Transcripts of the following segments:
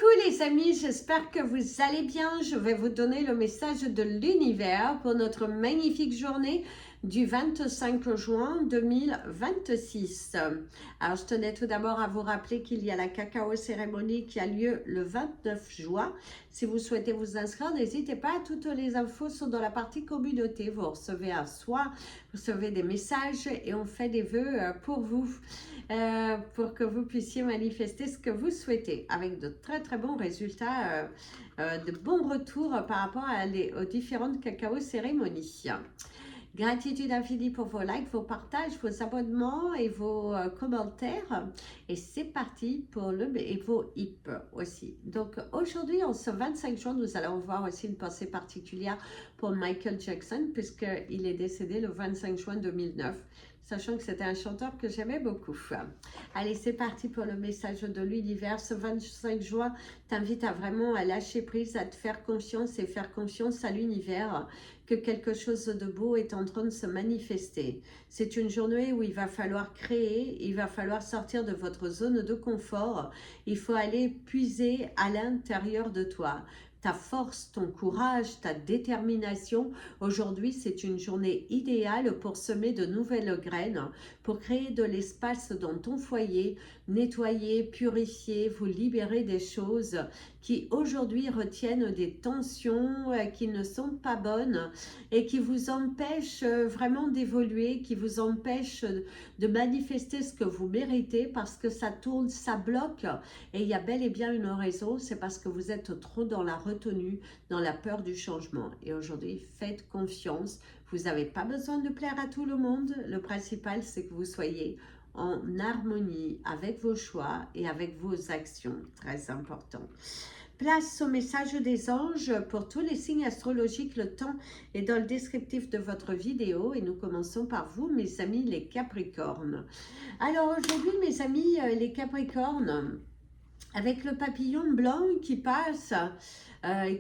Coucou les amis, j'espère que vous allez bien. Je vais vous donner le message de l'univers pour notre magnifique journée du 25 juin 2026. Alors je tenais tout d'abord à vous rappeler qu'il y a la cacao cérémonie qui a lieu le 29 juin. Si vous souhaitez vous inscrire, n'hésitez pas, toutes les infos sont dans la partie communauté. Vous recevez un soin, vous recevez des messages et on fait des vœux pour vous. Pour que vous puissiez manifester ce que vous souhaitez avec de très bons résultats, de bons retours par rapport aux différentes cacao cérémonies. Gratitude infinie pour vos likes, vos partages, vos abonnements et vos commentaires. Et c'est parti pour et vos hips aussi. Donc aujourd'hui, en ce 25 juin, nous allons voir aussi une pensée particulière pour Michael Jackson puisqu'il est décédé le 25 juin 2009. Sachant que c'était un chanteur que j'aimais beaucoup. Allez, c'est parti pour le message de l'univers. Ce 25 juin t'invite à vraiment à lâcher prise, à te faire confiance et faire confiance à l'univers que quelque chose de beau est en train de se manifester. C'est une journée où il va falloir créer, il va falloir sortir de votre zone de confort. Il faut aller puiser à l'intérieur de toi. Ta force, ton courage, ta détermination. Aujourd'hui, c'est une journée idéale pour semer de nouvelles graines, pour créer de l'espace dans ton foyer, nettoyer, purifier, vous libérer des choses qui aujourd'hui retiennent des tensions qui ne sont pas bonnes et qui vous empêchent vraiment d'évoluer, qui vous empêchent de manifester ce que vous méritez parce que ça tourne, ça bloque et il y a bel et bien une raison, c'est parce que vous êtes trop dans la retenue, dans la peur du changement. Et aujourd'hui, faites confiance, vous n'avez pas besoin de plaire à tout le monde, le principal c'est que vous soyez en harmonie avec vos choix et avec vos actions, très important. Place au message des anges pour tous les signes astrologiques. Le temps est dans le descriptif de votre vidéo et nous commençons par vous, mes amis les Capricornes. Alors aujourd'hui, mes amis les Capricornes, avec le papillon blanc qui passe,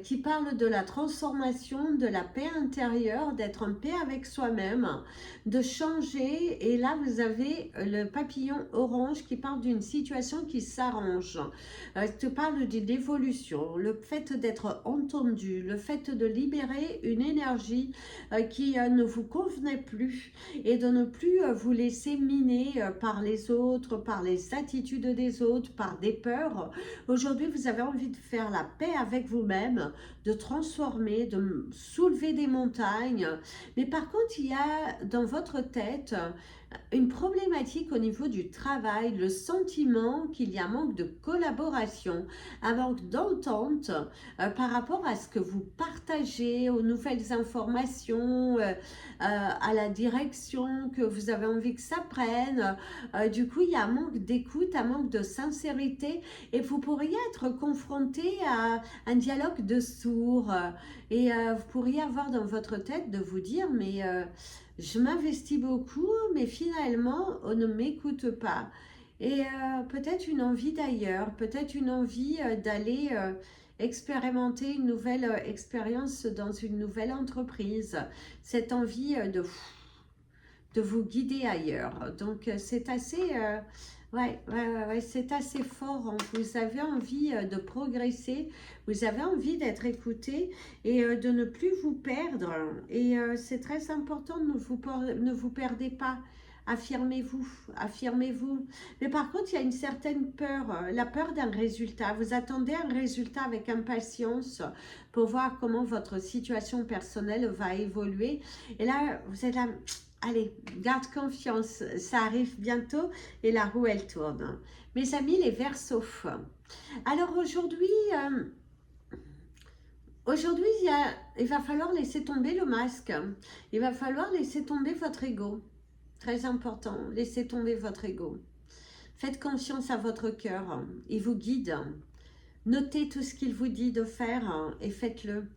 qui parle de la transformation, de la paix intérieure, d'être en paix avec soi-même, de changer. Et là, vous avez le papillon orange qui parle d'une situation qui s'arrange. Te parle d'une évolution, le fait d'être entendu, le fait de libérer une énergie qui ne vous convenait plus et de ne plus vous laisser miner par les autres, par les attitudes des autres, par des peurs. Aujourd'hui, vous avez envie de faire la paix avec vous-même, de transformer, de soulever des montagnes. Mais par contre, il y a dans votre tête une problématique au niveau du travail, le sentiment qu'il y a un manque de collaboration, un manque d'entente par rapport à ce que vous partagez, aux nouvelles informations, à la direction que vous avez envie que ça prenne. Du coup, il y a un manque d'écoute, un manque de sincérité et vous pourriez être confronté à un dialogue de sourds et vous pourriez avoir dans votre tête de vous dire mais je m'investis beaucoup mais finalement on ne m'écoute pas et peut-être une envie d'ailleurs, peut-être une envie d'aller expérimenter une nouvelle expérience dans une nouvelle entreprise, cette envie de vous guider ailleurs. Donc c'est assez ouais, c'est assez fort, hein. Vous avez envie de progresser, vous avez envie d'être écouté et de ne plus vous perdre. Et c'est très important, ne vous perdez pas. Affirmez-vous, affirmez-vous. Mais par contre, il y a une certaine peur, la peur d'un résultat. Vous attendez un résultat avec impatience pour voir comment votre situation personnelle va évoluer. Et là, vous êtes là... Allez, garde confiance, ça arrive bientôt et la roue elle tourne. Mes amis les Verseaux. Alors aujourd'hui, il va falloir laisser tomber le masque. Il va falloir laisser tomber votre ego. Très important, laissez tomber votre ego. Faites confiance à votre cœur, il vous guide. Notez tout ce qu'il vous dit de faire et faites-le.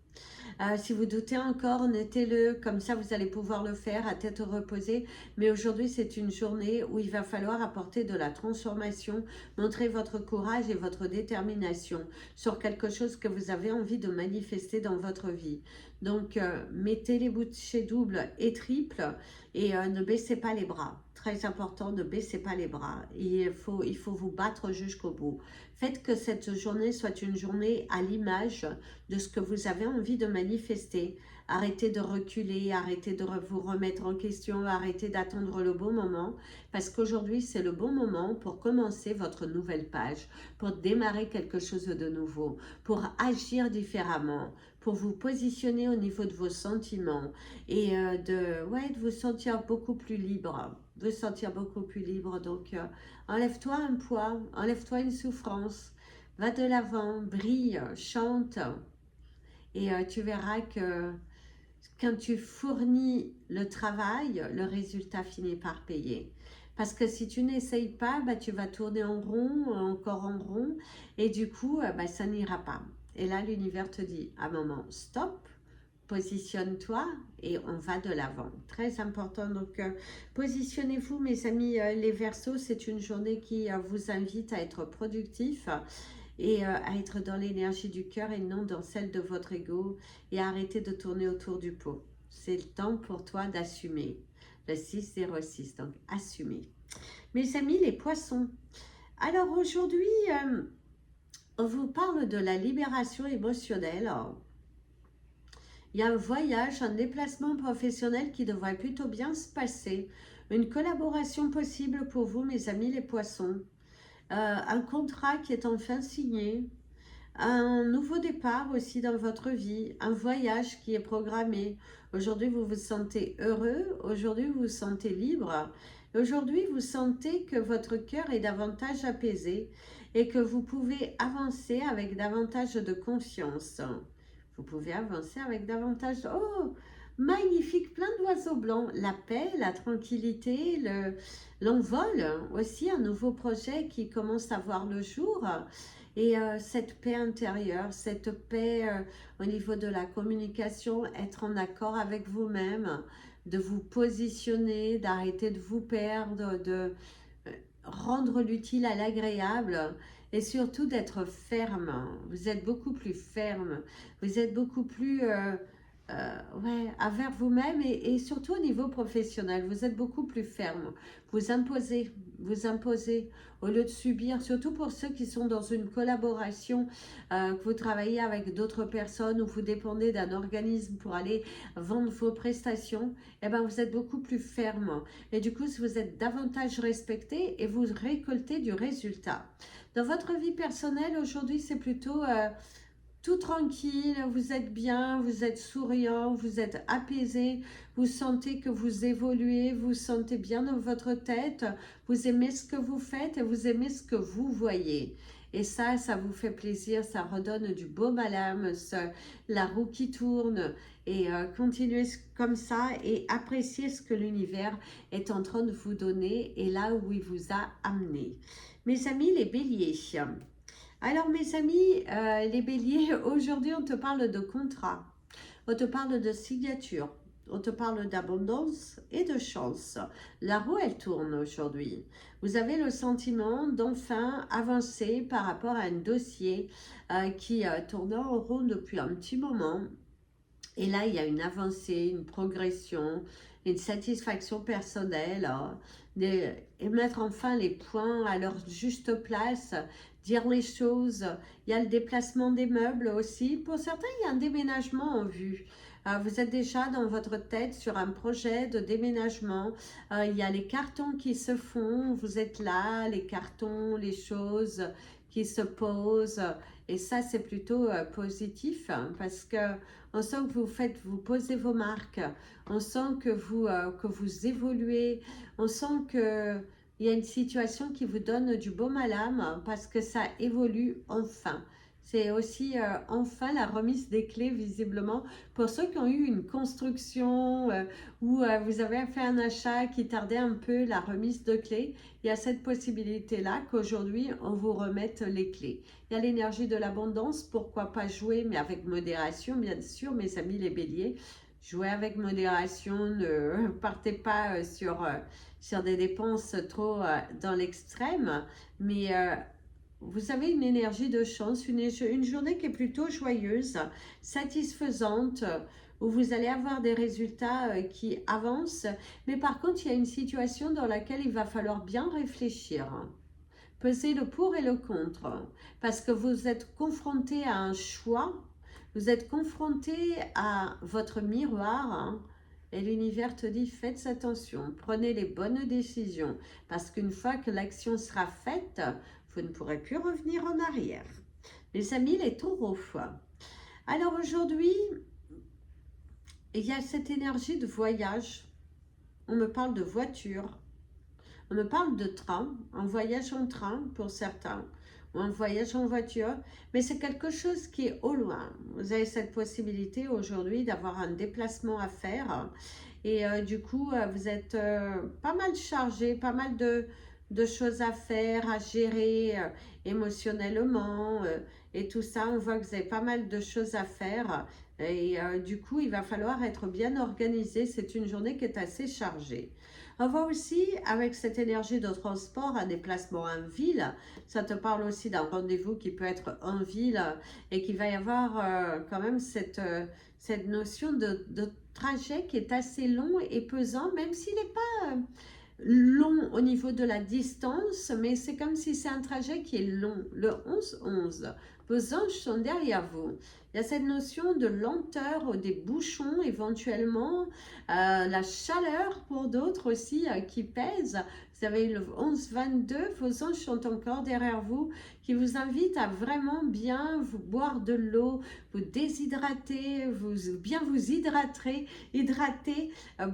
Si vous doutez encore, notez-le, comme ça vous allez pouvoir le faire à tête reposée. Mais aujourd'hui, c'est une journée où il va falloir apporter de la transformation, montrer votre courage et votre détermination sur quelque chose que vous avez envie de manifester dans votre vie. Donc, mettez les bouchées doubles et triples et ne baissez pas les bras. Très important, ne baissez pas les bras. Il faut vous battre jusqu'au bout. Faites que cette journée soit une journée à l'image de ce que vous avez envie de manifester. Arrêtez de reculer, arrêtez de vous remettre en question, arrêtez d'attendre le bon moment, parce qu'aujourd'hui c'est le bon moment pour commencer votre nouvelle page, pour démarrer quelque chose de nouveau, pour agir différemment, pour vous positionner au niveau de vos sentiments et de vous sentir beaucoup plus libre, Donc enlève-toi un poids, enlève-toi une souffrance, va de l'avant, brille, chante. Et tu verras que quand tu fournis le travail, le résultat finit par payer. Parce que si tu n'essayes pas, tu vas tourner en rond, encore en rond, et du coup, ça n'ira pas. Et là, l'univers te dit, à un moment, stop, positionne-toi et on va de l'avant. Très important, donc positionnez-vous, mes amis, les Verseaux, c'est une journée qui vous invite à être productif et à être dans l'énergie du cœur et non dans celle de votre ego et arrêter de tourner autour du pot. C'est le temps pour toi d'assumer. Le 606, donc assumer. Mes amis, les poissons. Alors aujourd'hui, on vous parle de la libération émotionnelle. Il y a un voyage, un déplacement professionnel qui devrait plutôt bien se passer. Une collaboration possible pour vous, mes amis les poissons. Un contrat qui est enfin signé, un nouveau départ aussi dans votre vie, un voyage qui est programmé. Aujourd'hui, vous vous sentez heureux, aujourd'hui, vous vous sentez libre. Aujourd'hui, vous sentez que votre cœur est davantage apaisé et que vous pouvez avancer avec davantage de confiance. Vous pouvez avancer avec davantage de... Oh, magnifique, plein d'oiseaux blancs. La paix, la tranquillité, l'envol. Aussi un nouveau projet qui commence à voir le jour. Et cette paix intérieure, cette paix au niveau de la communication, être en accord avec vous-même, de vous positionner, d'arrêter de vous perdre, de rendre l'utile à l'agréable et surtout d'être ferme. Vous êtes beaucoup plus ferme, vous êtes beaucoup plus envers vous-même et surtout au niveau professionnel, vous êtes beaucoup plus ferme. Vous imposez au lieu de subir, surtout pour ceux qui sont dans une collaboration, que vous travaillez avec d'autres personnes ou vous dépendez d'un organisme pour aller vendre vos prestations, et vous êtes beaucoup plus ferme. Et du coup, vous êtes davantage respecté et vous récoltez du résultat. Dans votre vie personnelle, aujourd'hui, c'est plutôt... tout tranquille, vous êtes bien, vous êtes souriant, vous êtes apaisé, vous sentez que vous évoluez, vous sentez bien dans votre tête, vous aimez ce que vous faites et vous aimez ce que vous voyez. Et ça vous fait plaisir, ça redonne du baume à l'âme, la roue qui tourne. Et continuez comme ça et appréciez ce que l'univers est en train de vous donner et là où il vous a amené. Mes amis les béliers. Alors mes amis, les béliers, aujourd'hui on te parle de contrat, on te parle de signature, on te parle d'abondance et de chance. La roue elle tourne aujourd'hui. Vous avez le sentiment d'enfin avancer par rapport à un dossier qui tournait en rond depuis un petit moment. Et là il y a une avancée, une progression, une satisfaction personnelle, et mettre enfin les points à leur juste place, dire les choses. Il y a le déplacement des meubles aussi. Pour certains, il y a un déménagement en vue. Vous êtes déjà dans votre tête sur un projet de déménagement. Il y a les cartons qui se font. Vous êtes là, les cartons, les choses qui se posent. Et ça, c'est plutôt positif parce que on sent que vous posez vos marques. On sent que vous évoluez. On sent que il y a une situation qui vous donne du baume à l'âme parce que ça évolue enfin. C'est aussi enfin la remise des clés visiblement pour ceux qui ont eu une construction ou vous avez fait un achat qui tardait un peu, la remise de clés. Il y a cette possibilité-là qu'aujourd'hui on vous remette les clés. Il y a l'énergie de l'abondance, pourquoi pas jouer, mais avec modération bien sûr, mes amis les béliers. Jouez avec modération, ne partez pas sur des dépenses trop dans l'extrême, mais vous avez une énergie de chance, une journée qui est plutôt joyeuse, satisfaisante, où vous allez avoir des résultats qui avancent. Mais par contre, il y a une situation dans laquelle il va falloir bien réfléchir. Peser le pour et le contre. Parce que vous êtes confronté à un choix, vous êtes confronté à votre miroir. Et l'univers te dit, faites attention, prenez les bonnes décisions. Parce qu'une fois que l'action sera faite, vous ne pourrez plus revenir en arrière. Les amis, les taureaux. Alors aujourd'hui, il y a cette énergie de voyage. On me parle de voiture. On me parle de train, un voyage en train pour certains, ou un voyage en voiture. Mais c'est quelque chose qui est au loin. Vous avez cette possibilité aujourd'hui d'avoir un déplacement à faire. Et du coup, vous êtes pas mal chargé, pas mal de choses à faire, à gérer émotionnellement et tout ça. On voit que vous avez pas mal de choses à faire et du coup, il va falloir être bien organisé. C'est une journée qui est assez chargée. On voit aussi avec cette énergie de transport, un déplacement en ville. Ça te parle aussi d'un rendez-vous qui peut être en ville et qu'il va y avoir quand même cette notion de trajet qui est assez long et pesant, même s'il n'est pas long au niveau de la distance, mais c'est comme si c'est un trajet qui est long. Le 11-11, vos anges sont derrière vous. Il y a cette notion de lenteur, des bouchons éventuellement, la chaleur pour d'autres aussi qui pèse. Vous avez le 11-22, vos anges sont encore derrière vous, qui vous invitent à vraiment bien vous boire de l'eau, vous déshydrater, bien vous hydrater,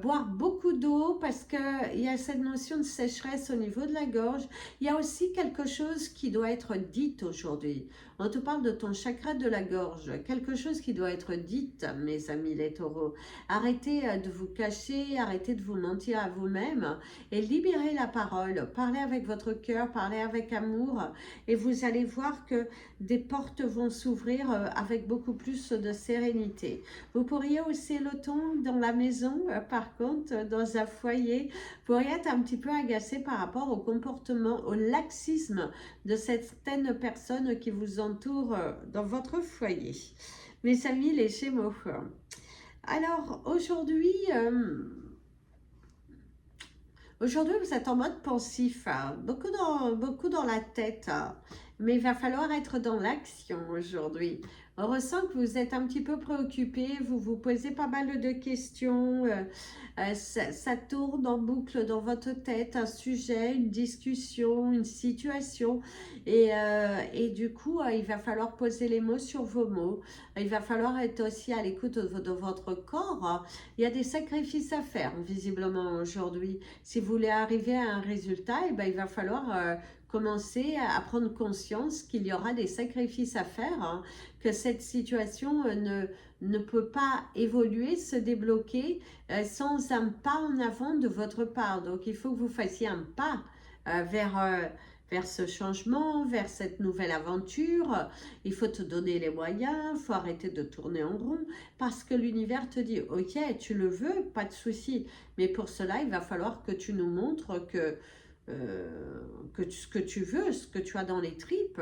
boire beaucoup d'eau parce qu'il y a cette notion de sécheresse au niveau de la gorge. Il y a aussi quelque chose qui doit être dit aujourd'hui. On te parle de ton chakra de la gorge, quelque chose qui doit être dit, mes amis les taureaux. Arrêtez de vous cacher, arrêtez de vous mentir à vous-même et libérez la parole. Parlez avec votre cœur, parlez avec amour et vous allez voir que des portes vont s'ouvrir avec beaucoup plus de sérénité. Vous pourriez hausser le ton dans la maison, par contre, dans un foyer, vous pourriez être un petit peu agacé par rapport au comportement, au laxisme de certaines personnes qui vous entourent dans votre foyer. Mes amis, les Gémeaux. Alors, aujourd'hui, vous êtes en mode pensif, hein, beaucoup dans la tête, hein, mais il va falloir être dans l'action aujourd'hui. On ressent que vous êtes un petit peu préoccupé, vous vous posez pas mal de questions, ça tourne en boucle dans votre tête, un sujet, une discussion, une situation, et du coup, il va falloir poser les mots sur vos mots, il va falloir être aussi à l'écoute de votre corps, hein. Il y a des sacrifices à faire, visiblement, aujourd'hui. Si vous voulez arriver à un résultat, eh ben, il va falloir commencer à prendre conscience qu'il y aura des sacrifices à faire, hein, que cette situation ne peut pas évoluer, se débloquer sans un pas en avant de votre part. Donc, il faut que vous fassiez un pas vers ce changement, vers cette nouvelle aventure. Il faut te donner les moyens, il faut arrêter de tourner en rond parce que l'univers te dit, ok, tu le veux, pas de souci. Mais pour cela, il va falloir que tu nous montres que ce que tu veux, ce que tu as dans les tripes,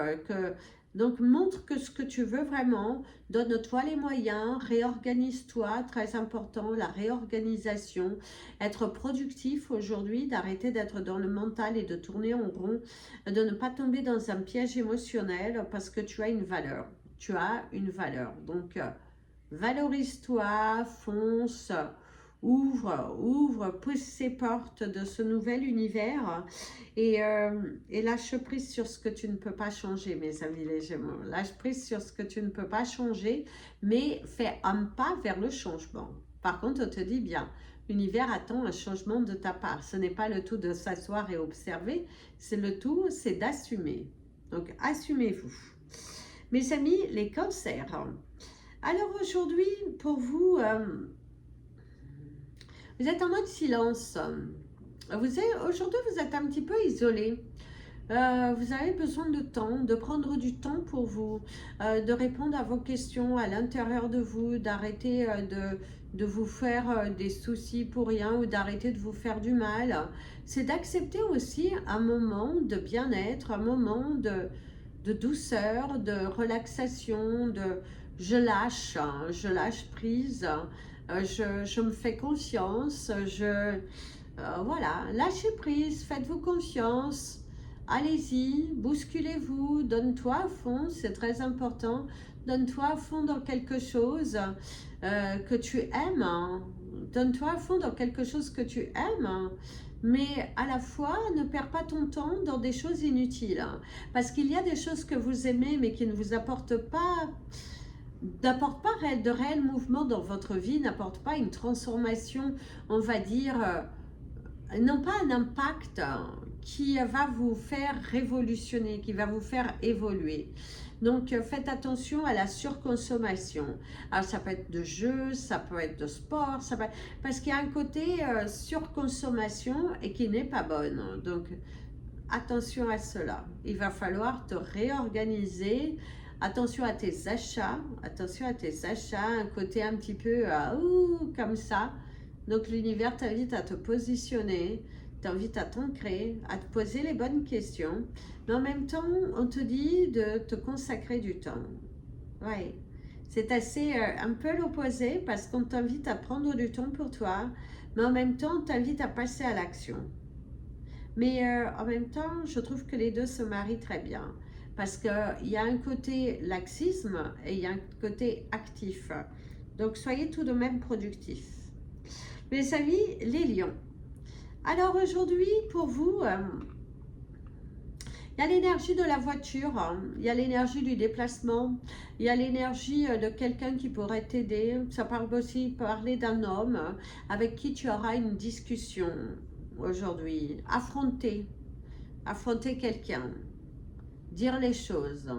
donc montre que ce que tu veux vraiment, donne-toi les moyens, réorganise-toi, très important, la réorganisation, être productif aujourd'hui, d'arrêter d'être dans le mental et de tourner en rond, de ne pas tomber dans un piège émotionnel parce que tu as une valeur, donc valorise-toi, fonce, ouvre, pousse ces portes de ce nouvel univers et lâche prise sur ce que tu ne peux pas changer, mes amis les Gémeaux. Lâche prise sur ce que tu ne peux pas changer, mais fais un pas vers le changement. Par contre, on te dit bien, l'univers attend un changement de ta part. Ce n'est pas le tout de s'asseoir et observer, c'est le tout, c'est d'assumer. Donc, assumez-vous. Mes amis, les cancers. Alors aujourd'hui, pour vous, vous êtes en mode silence. Aujourd'hui, vous êtes un petit peu isolé. Vous avez besoin de temps, de prendre du temps pour vous, de répondre à vos questions à l'intérieur de vous, d'arrêter de vous faire des soucis pour rien ou d'arrêter de vous faire du mal. C'est d'accepter aussi un moment de bien-être, un moment de douceur, de relaxation, de je lâche, je lâche prise, je me fais confiance, voilà, lâchez prise, faites-vous confiance. Allez-y, bousculez-vous, donne-toi à fond, c'est très important. Donne-toi à fond dans quelque chose que tu aimes. Donne-toi à fond dans quelque chose que tu aimes. Mais à la fois, ne perds pas ton temps dans des choses inutiles. Parce qu'il y a des choses que vous aimez, mais qui ne vous apportent pas, n'apportent pas de réel mouvement dans votre vie, n'apportent pas une transformation, on va dire, n'ont pas un impact qui va vous faire révolutionner, qui va vous faire évoluer. Donc, faites attention à la surconsommation. Alors, ça peut être de jeux, ça peut être de sport, parce qu'il y a un côté surconsommation et qui n'est pas bonne. Donc, attention à cela. Il va falloir te réorganiser. Attention à tes achats. Attention à tes achats. Un côté un petit peu comme ça. Donc, l'univers t'invite à te positionner, t'invite à t'ancrer, à te poser les bonnes questions. Mais en même temps, on te dit de te consacrer du temps. Ouais, c'est assez un peu l'opposé parce qu'on t'invite à prendre du temps pour toi, mais en même temps, on t'invite à passer à l'action. Mais en même temps, je trouve que les deux se marient très bien parce qu'il y a un côté laxisme et il y a un côté actif. Donc, soyez tout de même productifs. Mes amis, les lions. Alors aujourd'hui, pour vous, il y a l'énergie de la voiture, il y a l'énergie du déplacement, il y a l'énergie de quelqu'un qui pourrait t'aider. Ça parle aussi parler d'un homme avec qui tu auras une discussion aujourd'hui. Affronter quelqu'un, dire les choses,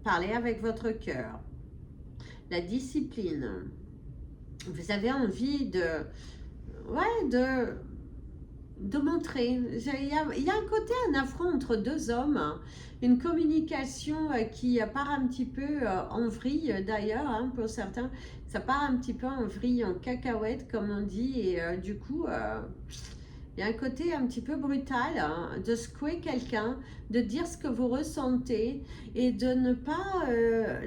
parler avec votre cœur. La discipline. Vous avez envie de montrer. Il y a un côté, un affront entre deux hommes, une communication qui part un petit peu en vrille d'ailleurs, pour certains, ça part un petit peu en vrille, en cacahuète comme on dit, et du coup, il y a un côté un petit peu brutal de secouer quelqu'un, de dire ce que vous ressentez et de ne pas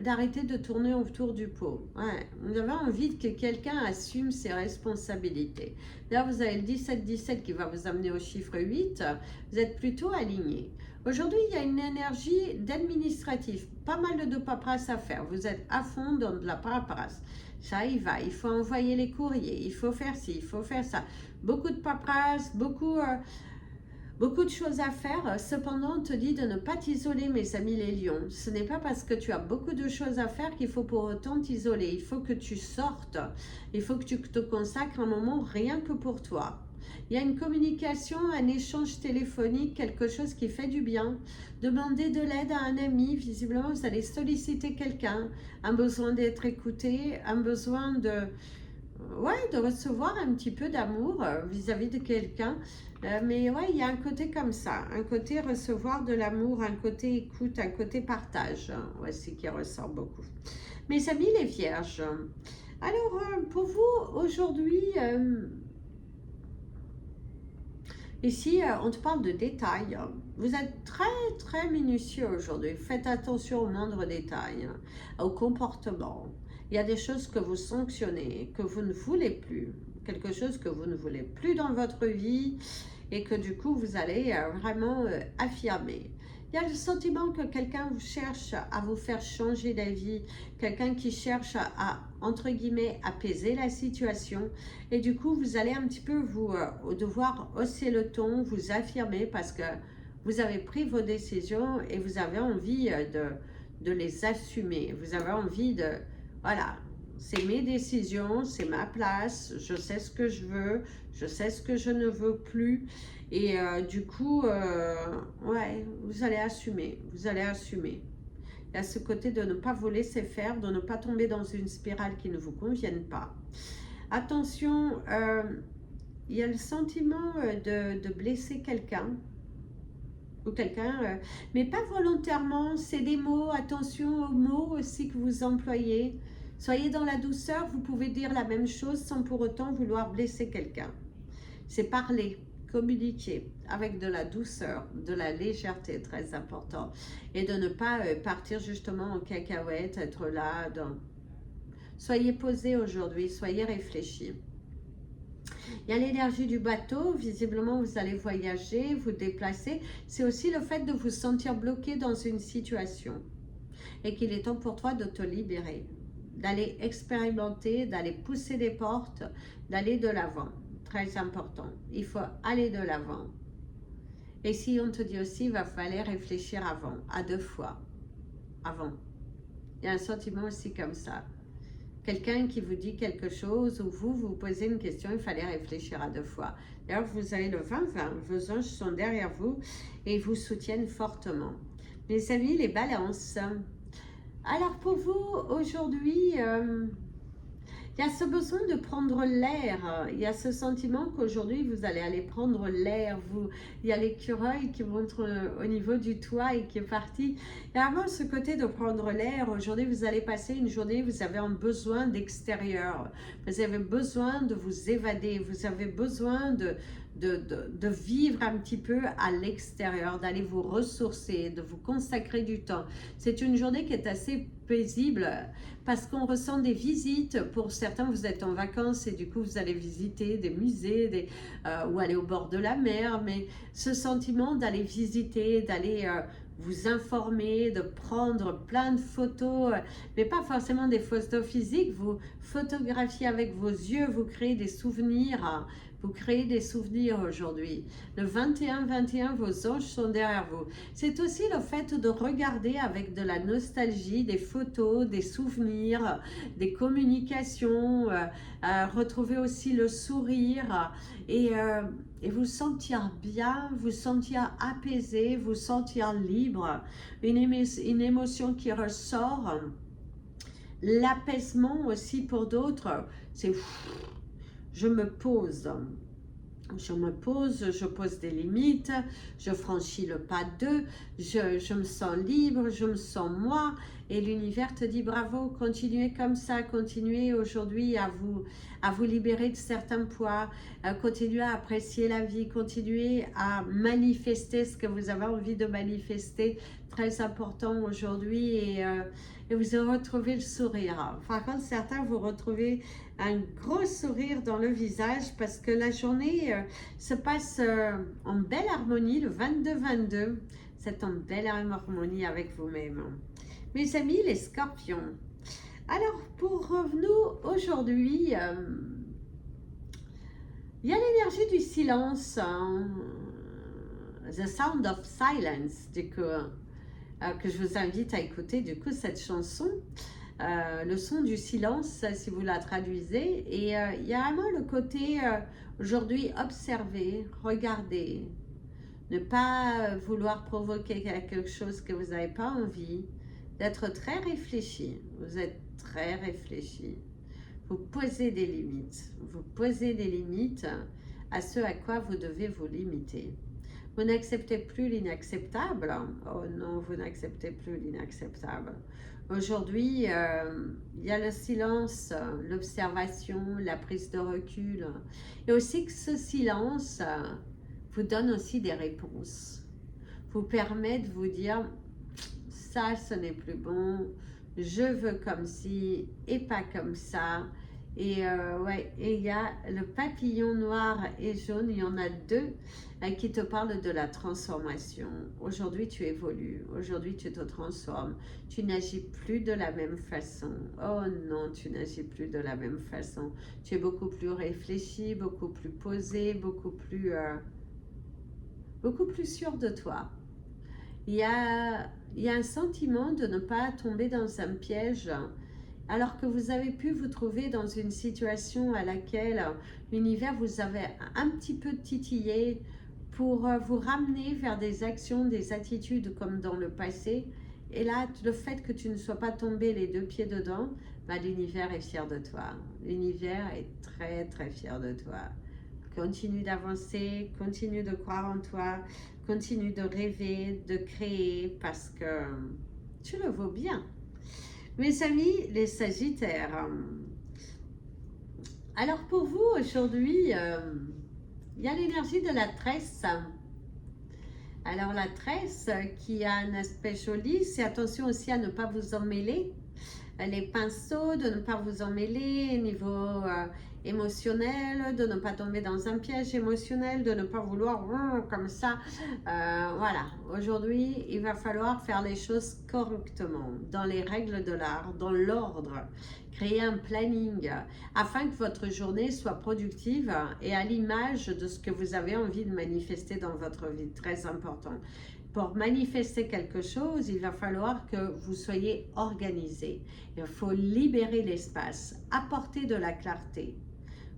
d'arrêter de tourner autour du pot. Ouais, vous avez envie que quelqu'un assume ses responsabilités. Là, vous avez le 17-17 qui va vous amener au chiffre 8. Vous êtes plutôt aligné. Aujourd'hui, il y a une énergie d'administratif. Pas mal de paperasse à faire. Vous êtes à fond dans de la paperasse. Ça y va. Il faut envoyer les courriers. Il faut faire ci, il faut faire ça. Beaucoup de paperasse, beaucoup de choses à faire. Cependant, on te dit de ne pas t'isoler, mes amis les lions. Ce n'est pas parce que tu as beaucoup de choses à faire qu'il faut pour autant t'isoler. Il faut que tu sortes. Il faut que tu te consacres un moment rien que pour toi. Il y a une communication, un échange téléphonique, quelque chose qui fait du bien. Demandez de l'aide à un ami. Visiblement, vous allez solliciter quelqu'un. Un besoin d'être écouté, un besoin de recevoir un petit peu d'amour vis-à-vis de quelqu'un. Mais ouais, il y a un côté comme ça. Un côté recevoir de l'amour, un côté écoute, un côté partage. Voici qui ressort beaucoup. Mes amis les vierges. Alors, pour vous, aujourd'hui... Ici, on te parle de détails. Vous êtes très, très minutieux aujourd'hui. Faites attention aux moindres détails, au comportement. Il y a des choses que vous sanctionnez, que vous ne voulez plus. Quelque chose que vous ne voulez plus dans votre vie et que du coup, vous allez vraiment affirmer. Il y a le sentiment que quelqu'un vous cherche à vous faire changer d'avis, quelqu'un qui cherche à, entre guillemets, apaiser la situation. Et du coup, vous allez un petit peu vous devoir hausser le ton, vous affirmer parce que vous avez pris vos décisions et vous avez envie de les assumer. Vous avez envie de, voilà, c'est mes décisions, c'est ma place, je sais ce que je veux, je sais ce que je ne veux plus. Et du coup, ouais, vous allez assumer, vous allez assumer. Il y a ce côté de ne pas vous laisser faire, de ne pas tomber dans une spirale qui ne vous convienne pas. Attention, il y a le sentiment de blesser quelqu'un ou quelqu'un, mais pas volontairement. C'est des mots, attention aux mots aussi que vous employez. Soyez dans la douceur, vous pouvez dire la même chose sans pour autant vouloir blesser quelqu'un. C'est parler, communiquer avec de la douceur, de la légèreté, très important. Et de ne pas partir justement en cacahuète, être là. Soyez posé aujourd'hui, soyez réfléchis. Il y a l'énergie du bateau, visiblement vous allez voyager, vous déplacer. C'est aussi le fait de vous sentir bloqué dans une situation et qu'il est temps pour toi de te libérer, d'aller expérimenter, d'aller pousser des portes, d'aller de l'avant. Très important, il faut aller de l'avant. Et si on te dit aussi, il va falloir réfléchir avant, à 2 fois, avant. Il y a un sentiment aussi comme ça. Quelqu'un qui vous dit quelque chose ou vous posez une question, il fallait réfléchir à 2 fois. D'ailleurs, vous avez le 20-20, vos anges sont derrière vous et vous soutiennent fortement. Mes amis, les balances. Alors pour vous, aujourd'hui, il y a ce besoin de prendre l'air. Il y a ce sentiment qu'aujourd'hui, vous allez aller prendre l'air. Il y a l'écureuil qui montre au niveau du toit et qui est parti. Il y a vraiment ce côté de prendre l'air. Aujourd'hui, vous allez passer une journée, vous avez un besoin d'extérieur. Vous avez besoin de vous évader. Vous avez besoin de vivre un petit peu à l'extérieur, d'aller vous ressourcer, de vous consacrer du temps. C'est une journée qui est assez paisible parce qu'on ressent des visites. Pour certains, vous êtes en vacances et du coup, vous allez visiter des musées ou aller au bord de la mer. Mais ce sentiment d'aller visiter, d'aller vous informer, de prendre plein de photos, mais pas forcément des photos physiques. Vous photographiez avec vos yeux, vous créez des souvenirs. Vous créez des souvenirs aujourd'hui. Le 21-21, vos anges sont derrière vous. C'est aussi le fait de regarder avec de la nostalgie des photos, des souvenirs, des communications, retrouver aussi le sourire et vous sentir bien, vous sentir apaisé, vous sentir libre. Une émotion qui ressort. L'apaisement aussi pour d'autres, c'est... Je me pose, je pose des limites, je franchis le pas d'eux, je me sens libre, je me sens moi. Et l'univers te dit bravo, continuez comme ça, continuez aujourd'hui à vous libérer de certains poids, continuez à apprécier la vie, continuez à manifester ce que vous avez envie de manifester. Très important aujourd'hui et vous retrouvez le sourire. Par contre, certains vous retrouvez un gros sourire dans le visage parce que la journée se passe en belle harmonie, le 22-22. C'est en belle harmonie avec vous-même. Mes amis, les scorpions. Alors, pour nous aujourd'hui, il y a l'énergie du silence, hein, The Sound of Silence, du coup, que je vous invite à écouter, du coup, cette chanson. Le son du silence, si vous la traduisez. Et il y a vraiment le côté, aujourd'hui, observer, regarder, ne pas vouloir provoquer quelque chose que vous n'avez pas envie, d'être très réfléchi. Vous êtes très réfléchi. Vous posez des limites. Vous posez des limites à ce à quoi vous devez vous limiter. Vous n'acceptez plus l'inacceptable. Oh non, vous n'acceptez plus l'inacceptable. Aujourd'hui, il y a le silence, l'observation, la prise de recul. Et aussi que ce silence vous donne aussi des réponses. Vous permet de vous dire, ça, ce n'est plus bon. Je veux comme ci et pas comme ça. Et ouais, et il y a le papillon noir et jaune, il y en a 2 qui te parlent de la transformation. Aujourd'hui, tu évolues. Aujourd'hui, tu te transformes. Tu n'agis plus de la même façon. Oh non, tu n'agis plus de la même façon. Tu es beaucoup plus réfléchi, beaucoup plus posé, beaucoup plus sûr de toi. Il y a un sentiment de ne pas tomber dans un piège alors que vous avez pu vous trouver dans une situation à laquelle l'univers vous avait un petit peu titillé pour vous ramener vers des actions, des attitudes comme dans le passé. Et là, le fait que tu ne sois pas tombé les deux pieds dedans, bah, l'univers est fier de toi. L'univers est très, très fier de toi. Continue d'avancer, continue de croire en toi, continue de rêver, de créer, parce que tu le vaux bien. Mes amis, les Sagittaires. Alors pour vous, aujourd'hui, il y a l'énergie de la tresse. Alors la tresse qui a un aspect joli, c'est attention aussi à ne pas vous emmêler. Les pinceaux, de ne pas vous emmêler au niveau émotionnel, de ne pas tomber dans un piège émotionnel, de ne pas vouloir comme ça. Voilà, aujourd'hui, il va falloir faire les choses correctement, dans les règles de l'art, dans l'ordre. Créer un planning afin que votre journée soit productive et à l'image de ce que vous avez envie de manifester dans votre vie. Très important. Pour manifester quelque chose, il va falloir que vous soyez organisé. Il faut libérer l'espace, apporter de la clarté.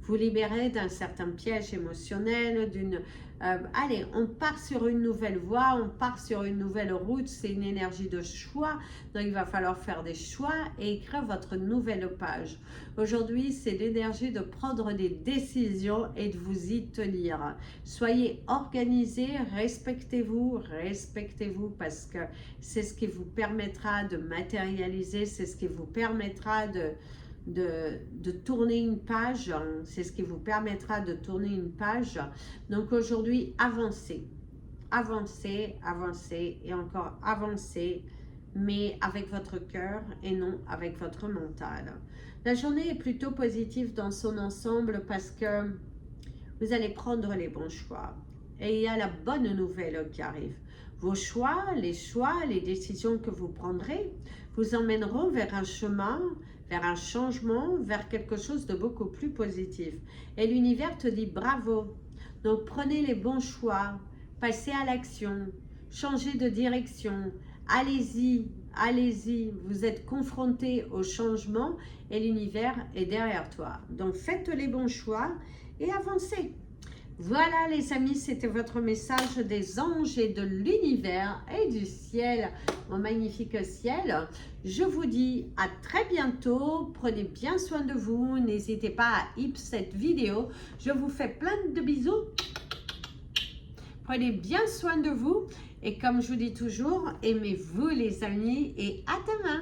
Vous libérez d'un certain piège émotionnel, allez, on part sur une nouvelle voie, on part sur une nouvelle route, c'est une énergie de choix, donc il va falloir faire des choix et écrire votre nouvelle page. Aujourd'hui, c'est l'énergie de prendre des décisions et de vous y tenir. Soyez organisés, respectez-vous parce que c'est ce qui vous permettra de matérialiser, c'est ce qui vous permettra de tourner une page, c'est ce qui vous permettra de tourner une page. Donc aujourd'hui, avancez, avancez, avancez et encore avancez, mais avec votre cœur et non avec votre mental. La journée est plutôt positive dans son ensemble parce que vous allez prendre les bons choix et il y a la bonne nouvelle qui arrive. Vos choix, les décisions que vous prendrez vous emmèneront vers un chemin, vers un changement, vers quelque chose de beaucoup plus positif. Et l'univers te dit bravo. Donc prenez les bons choix, passez à l'action, changez de direction, allez-y, allez-y. Vous êtes confronté au changement et l'univers est derrière toi. Donc faites les bons choix et avancez. Voilà les amis, c'était votre message des anges et de l'univers et du ciel, mon magnifique ciel. Je vous dis à très bientôt, prenez bien soin de vous, n'hésitez pas à hip cette vidéo. Je vous fais plein de bisous, prenez bien soin de vous et comme je vous dis toujours, aimez-vous les amis et à demain.